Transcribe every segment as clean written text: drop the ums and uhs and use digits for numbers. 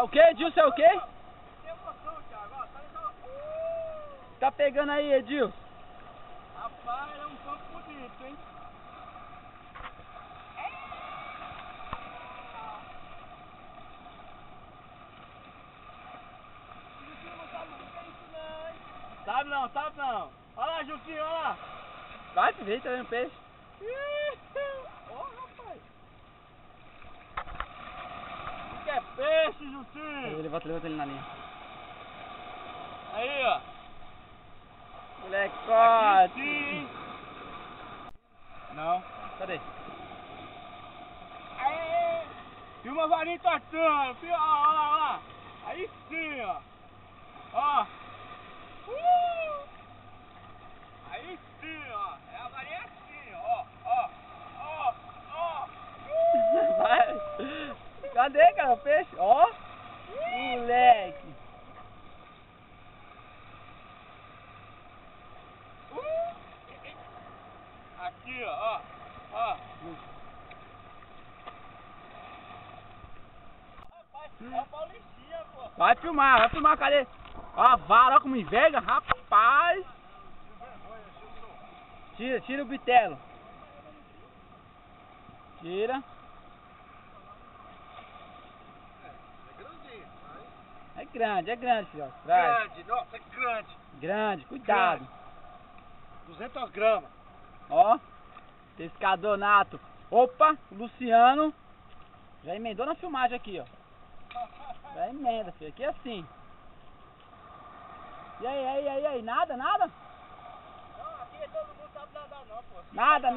o quê, Edilson? É o quê? Tá pegando aí, Edilson? Rapaz, é um campo bonito, hein? Sabe não, sabe não. Olha lá, Juquinho, olha lá. Vai, ver, tá vendo peixe? Ó, rapaz. Isso que é peixe, Juquinho. Levanta ele na linha. Aí, ó. Moleque, Aqui corte. sim. Não. Cadê? Aê. Filma a varinha tortando. Filma, ó lá, ó lá. Aí sim, ó. Ó. Aí sim, ó. É a varinha assim, ó. Ó. Ó. Ó. Vai. Cadê, cara, o peixe? Ó. Moleque. Aqui, ó. Ó. É o Paulistinha, pô. Vai filmar, cadê? Ó a vara, ó como enverga, rapaz. Tira o bitelo. Tira. É grande, filhote. Traz. Grande, nossa, é grande. Grande, cuidado. 200 gramas. Ó, pescador nato. Opa, o Luciano já emendou na filmagem aqui, ó. Já emenda, filho. Aqui é assim. E aí, nada? Não, aqui todo mundo sabe nadar não, pô. Nada.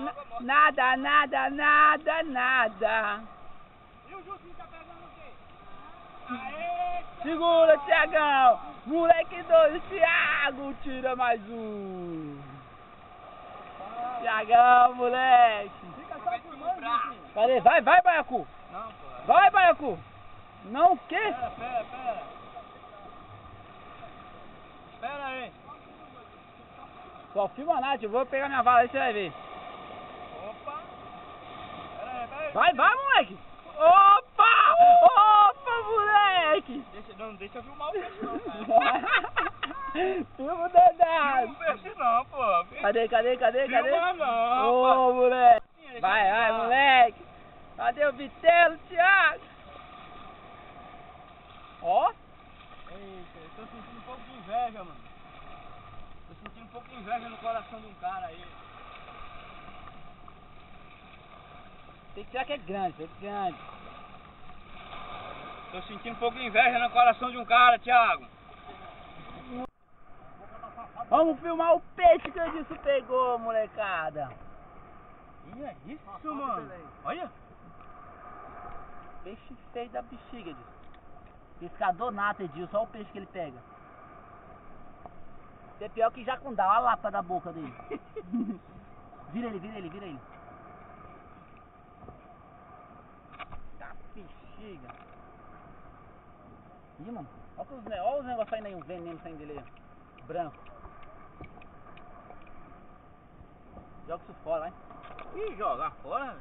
E o Jucinho tá pegando o quê? Aê! Segura, Thiagão. Moleque doido, Thiago. Tira mais um. Thiagão, moleque. Fica só filmando, Jucinho. Cadê? Vai, Baiacu. Não, pô. Vai, Baiacu. Não, o quê? Pera. Espera aí. Só filma nada, eu vou pegar minha vara aí, você vai ver. Opa. Pera aí. Vai, moleque. Opa, moleque. Não deixa eu filmar o peixe não, cara. Filma o dedado. Não peixe não, pô. Cadê? Filma não, Ô, moleque. Vai, moleque. Cadê o bitelo, Thiago? Ó. Eita, eu tô sentindo um pouco de inveja, mano. Tô sentindo um pouco de inveja no coração de um cara aí. Tem que tirar que é grande. Tô sentindo um pouco de inveja no coração de um cara, Thiago. Vamos filmar o peixe que o Edilson pegou, molecada. E é isso, mano? Olha. Peixe feio da bexiga, Edilson. Pescador nato, Edilson. Olha o peixe que ele pega. Isso é pior que jacundá. Olha a lapa da boca dele. Vira ele. Tá bexiga. Ih, mano. Olha os negócios saindo aí, um veneno saindo dele aí. Branco. Joga isso fora, vai. Ih, jogar fora?